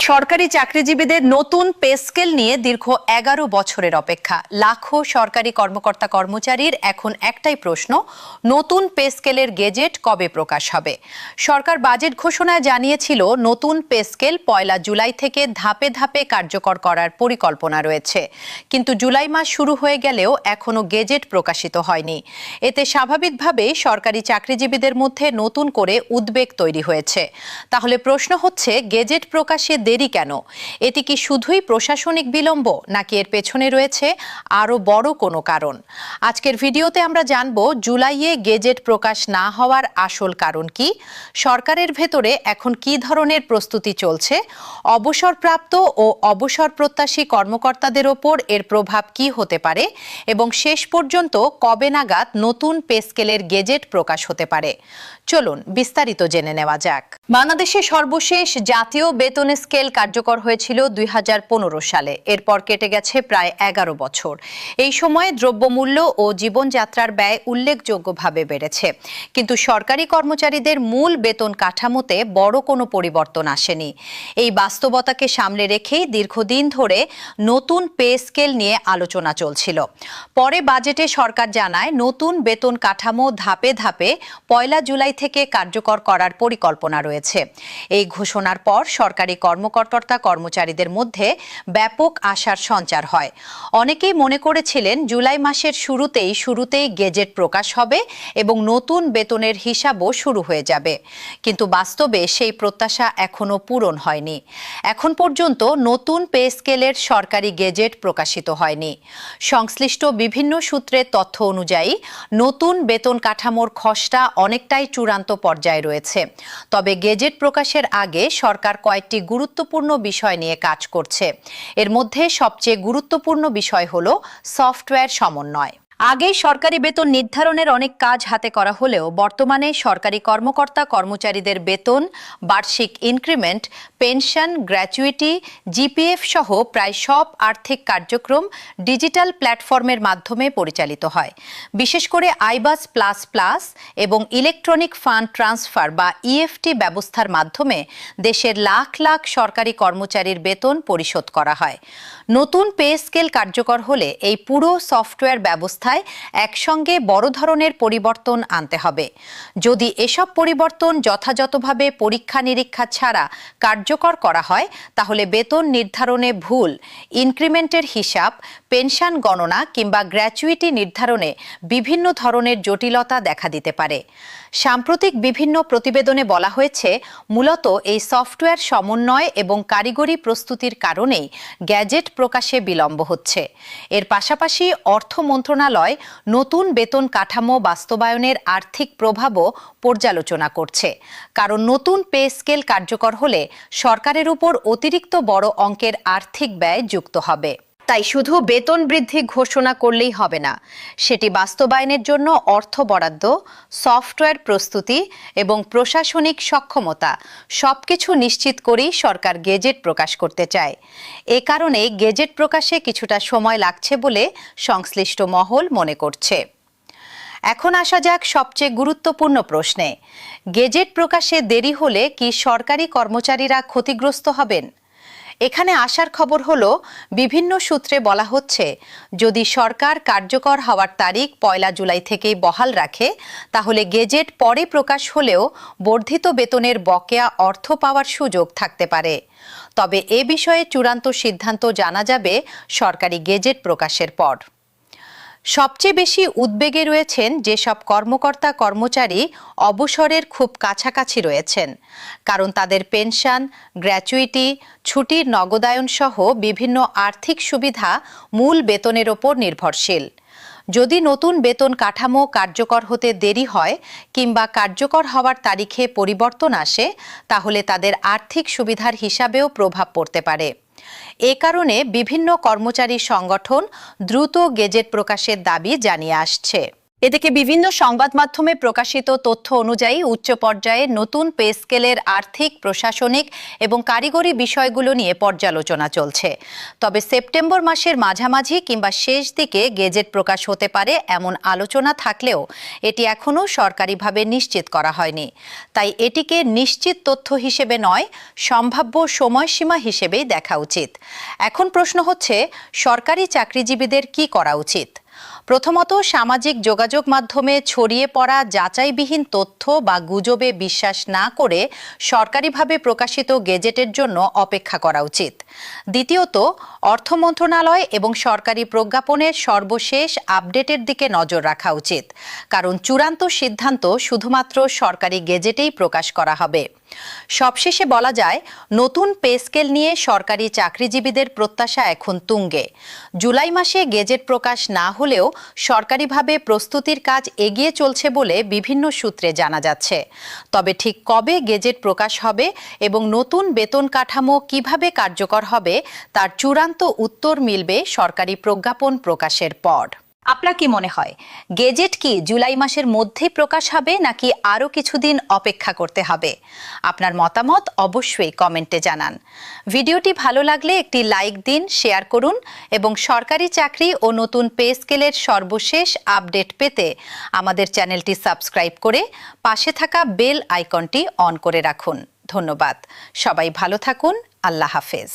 সরকারি চাকরিজীবীদের নতুন পে স্কেল নিয়ে দীর্ঘ ১১ বছরের অপেক্ষা। লাখো সরকারি কর্মকর্তা কর্মচারীর এখন একটাই প্রশ্ন, নতুন পে স্কেলের গেজেট কবে প্রকাশ হবে? সরকার বাজেট ঘোষণায় জানিয়েছিল নতুন পে স্কেল ১ জুলাই থেকে ধাপে ধাপে কার্যকর করার পরিকল্পনা রয়েছে। কিন্তু জুলাই মাস শুরু হয়ে গেলেও এখনো গেজেট প্রকাশিত হয়নি। এতে স্বাভাবিকভাবেই সরকারি চাকরিজীবীদের মধ্যে নতুন করে উদ্বেগ তৈরি হয়েছে। তাহলে প্রশ্ন হচ্ছে, গেজেট প্রকাশে দেরি কেন? এটি কি শুধুই প্রশাসনিক বিলম্ব, নাকি এর পেছনে রয়েছে আরো বড় কোনো কারণ? আজকের ভিডিওতে আমরা জানব জুলাইয়ে গেজেট প্রকাশ না হওয়ার আসল কারণ কি, সরকারের ভেতরে এখন কি ধরনের প্রস্তুতি চলছে, অবসরপ্রাপ্ত ও অবসর প্রত্যাশী কর্মকর্তাদের ওপর এর প্রভাব কি হতে পারে এবং শেষ পর্যন্ত কবে নাগাদ নতুন পে স্কেলের গেজেট প্রকাশ হতে পারে। চলুন বিস্তারিত জেনে নেওয়া যাক। বাংলাদেশে সর্বশেষ জাতীয় বেতন স্কেল কার্যকর হয়েছিল ২০১৫ সালে। এরপর কেটে গেছে প্রায় ১১ বছর। এই সময়ে দ্রব্যমূল্য ও জীবনযাত্রার ব্যয় উল্লেখযোগ্যভাবে বেড়েছে, কিন্তু সরকারি কর্মচারীদের মূল বেতন কাঠামোতে বড় কোনো পরিবর্তন আসেনি। এই বাস্তবতাকে সামলে রেখেই দীর্ঘদিন ধরে নতুন পে স্কেল নিয়ে আলোচনা চলছিল। পরে বাজেটে সরকার জানায় নতুন বেতন কাঠামো ধাপে ধাপে ১ জুলাই থেকে কার্যকর করার পরিকল্পনা রয়েছে। এই ঘোষণার পর সরকারি কর্মকর্তা কর্মচারীদের মধ্যে ব্যাপক আশার সঞ্চার হয়। অনেকেই মনে করেছিলেন জুলাই মাসের শুরুতেই গেজেট প্রকাশ হবে এবং নতুন বেতনের হিসাবও শুরু হয়ে যাবে। কিন্তু বাস্তবে সেই প্রত্যাশা এখনো পূরণ হয়নি। এখন পর্যন্ত নতুন পে স্কেলের সরকারি গেজেট প্রকাশিত হয়নি। সংশ্লিষ্ট বিভিন্ন সূত্রের তথ্য অনুযায়ী নতুন বেতন কাঠামোর খসড়া অনেকটাই চূড়ান্ত পর্যায়ে রয়েছে। তবে গেজেট প্রকাশের আগে সরকার কয়েকটি গুরুত্বপূর্ণ বিষয় নিয়ে কাজ করছে। এর মধ্যে সবচেয়ে গুরুত্বপূর্ণ বিষয় হলো সফটওয়্যার সমন্বয়। আগে সরকারি বেতন নির্ধারণের অনেক কাজ হাতে করা হলেও বর্তমানে সরকারি কর্মকর্তা কর্মচারীদের বেতন, বার্ষিক ইনক্রিমেন্ট, পেনশন, গ্র্যাচুইটি, জিপিএফ সহ প্রায় সব আর্থিক কার্যক্রম ডিজিটাল প্ল্যাটফর্মের মাধ্যমে পরিচালিত হয়। বিশেষ করে আইবাস প্লাস প্লাস এবং ইলেকট্রনিক ফান্ড ট্রান্সফার বা ইএফটি ব্যবস্থার মাধ্যমে দেশের লাখ লাখ সরকারি কর্মচারীর বেতন পরিশোধ করা হয়। নতুন পে স্কেল কার্যকর হলে এই পুরো সফটওয়্যার ব্যবস্থা একসঙ্গে বড় ধরনের পরিবর্তন আনতে হবে। যদি এসব পরিবর্তন যথাযথভাবে পরীক্ষা নিরীক্ষা ছাড়া কার্যকর করা হয়, তাহলে বেতন নির্ধারণে ভুল, ইনক্রিমেন্টের হিসাব, পেনশন গণনা কিংবা গ্র্যাচুইটি নির্ধারণে বিভিন্ন ধরনের জটিলতা দেখা দিতে পারে। সাম্প্রতিক বিভিন্ন প্রতিবেদনে বলা হয়েছে, মূলত এই সফটওয়্যার সমন্বয় এবং কারিগরি প্রস্তুতির কারণেই গ্যাজেট প্রকাশে বিলম্ব হচ্ছে। এর পাশাপাশি অর্থ মন্ত্রণালয় নতুন বেতন কাঠামো বাস্তবায়নের আর্থিক প্রভাবও পর্যালোচনা করছে। কারণ নতুন পে স্কেল কার্যকর হলে সরকারের উপর অতিরিক্ত বড় অঙ্কের আর্থিক ব্যয় যুক্ত হবে। তাই শুধু বেতন বৃদ্ধি ঘোষণা করলেই হবে না, সেটি বাস্তবায়নের জন্য অর্থ বরাদ্দ, সফটওয়্যার প্রস্তুতি এবং প্রশাসনিক সক্ষমতা সবকিছু নিশ্চিত করেই সরকার গেজেট প্রকাশ করতে চায়। এ কারণে গেজেট প্রকাশে কিছুটা সময় লাগছে বলে সংশ্লিষ্ট মহল মনে করছে। এখন আসা যাক সবচেয়ে গুরুত্বপূর্ণ প্রশ্নে। গেজেট প্রকাশে দেরি হলে কি সরকারি কর্মচারীরা ক্ষতিগ্রস্ত হবেন? এখানে আসার খবর হলো, বিভিন্ন সূত্রে বলা হচ্ছে, যদি সরকার কার্যকর হওয়ার তারিখ ১ জুলাই থেকেই বহাল রাখে, তাহলে গেজেট পরে প্রকাশ হলেও বর্ধিত বেতনের বকেয়া অর্থ পাওয়ার সুযোগ থাকতে পারে। তবে এ বিষয়ে চূড়ান্ত সিদ্ধান্ত জানা যাবে সরকারি গেজেট প্রকাশের পর। সবচেয়ে বেশি উদ্বেগে রয়েছেন যেসব কর্মকর্তা কর্মচারী অবসরের খুব কাছাকাছি রয়েছেন, কারণ তাদের পেনশন, গ্র্যাচুইটি, ছুটির নগদায়ন সহ বিভিন্ন আর্থিক সুবিধা মূল বেতনের ওপর নির্ভরশীল। যদি নতুন বেতন কাঠামো কার্যকর হতে দেরি হয় কিংবা কার্যকর হওয়ার তারিখে পরিবর্তন আসে, তাহলে তাদের আর্থিক সুবিধার হিসাবেও প্রভাব পড়তে পারে। এ কারণে বিভিন্ন কর্মচারী সংগঠন দ্রুত গেজেট প্রকাশের দাবি জানিয়ে আসছে। এদিকে বিভিন্ন সংবাদ মাধ্যমে প্রকাশিত তথ্য অনুযায়ী উচ্চ পর্যায়ে নতুন পে স্কেলের আর্থিক, প্রশাসনিক এবং কারিগরি বিষয়গুলো নিয়ে পর্যালোচনা চলছে। তবে সেপ্টেম্বর মাসের মাঝামাঝি কিংবা শেষ দিকে গেজেট প্রকাশ হতে পারে এমন আলোচনা থাকলেও এটি এখনও সরকারিভাবে নিশ্চিত করা হয়নি। তাই এটিকে নিশ্চিত তথ্য হিসেবে নয়, সম্ভাব্য সময়সীমা হিসেবেই দেখা উচিত। এখন প্রশ্ন হচ্ছে, সরকারি চাকরিজীবীদের কি করা উচিত? প্রথমত, সামাজিক যোগাযোগ মাধ্যমে ছড়িয়ে পড়া যাচাইবিহীন তথ্য বা গুজবে বিশ্বাস না করে সরকারিভাবে প্রকাশিত গেজেটের জন্য অপেক্ষা করা উচিত। দ্বিতীয়ত, অর্থ মন্ত্রণালয় এবং সরকারি প্রজ্ঞাপনের সর্বশেষ আপডেটের দিকে নজর রাখা উচিত, কারণ চূড়ান্ত সিদ্ধান্ত শুধুমাত্র সরকারি গেজেটেই প্রকাশ করা হবে। সবশেষে বলা যায়, নতুন পে স্কেল নিয়ে সরকারি চাকরিজীবীদের প্রত্যাশা এখন তুঙ্গে। জুলাই মাসে গেজেট প্রকাশ না হলেও সরকারিভাবে প্রস্তুতির কাজ এগিয়ে চলছে বলে বিভিন্ন সূত্রে জানা যাচ্ছে। তবে ঠিক কবে গেজেট প্রকাশ হবে এবং নতুন বেতন কাঠামো কিভাবে কার্যকর হবে তার চূড়ান্ত উত্তর মিলবে সরকারি প্রজ্ঞাপন প্রকাশের পর। আপনার কি মনে হয়, গেজেট কি জুলাই মাসের মধ্যেই প্রকাশ হবে নাকি আরও কিছুদিন অপেক্ষা করতে হবে? আপনার মতামত অবশ্যই কমেন্টে জানান। ভিডিওটি ভালো লাগলে একটি লাইক দিন, শেয়ার করুন এবং সরকারি চাকরি ও নতুন পে স্কেলের সর্বশেষ আপডেট পেতে আমাদের চ্যানেলটি সাবস্ক্রাইব করে পাশে থাকা বেল আইকনটি অন করে রাখুন। ধন্যবাদ। সবাই ভালো থাকুন। আল্লাহ হাফেজ।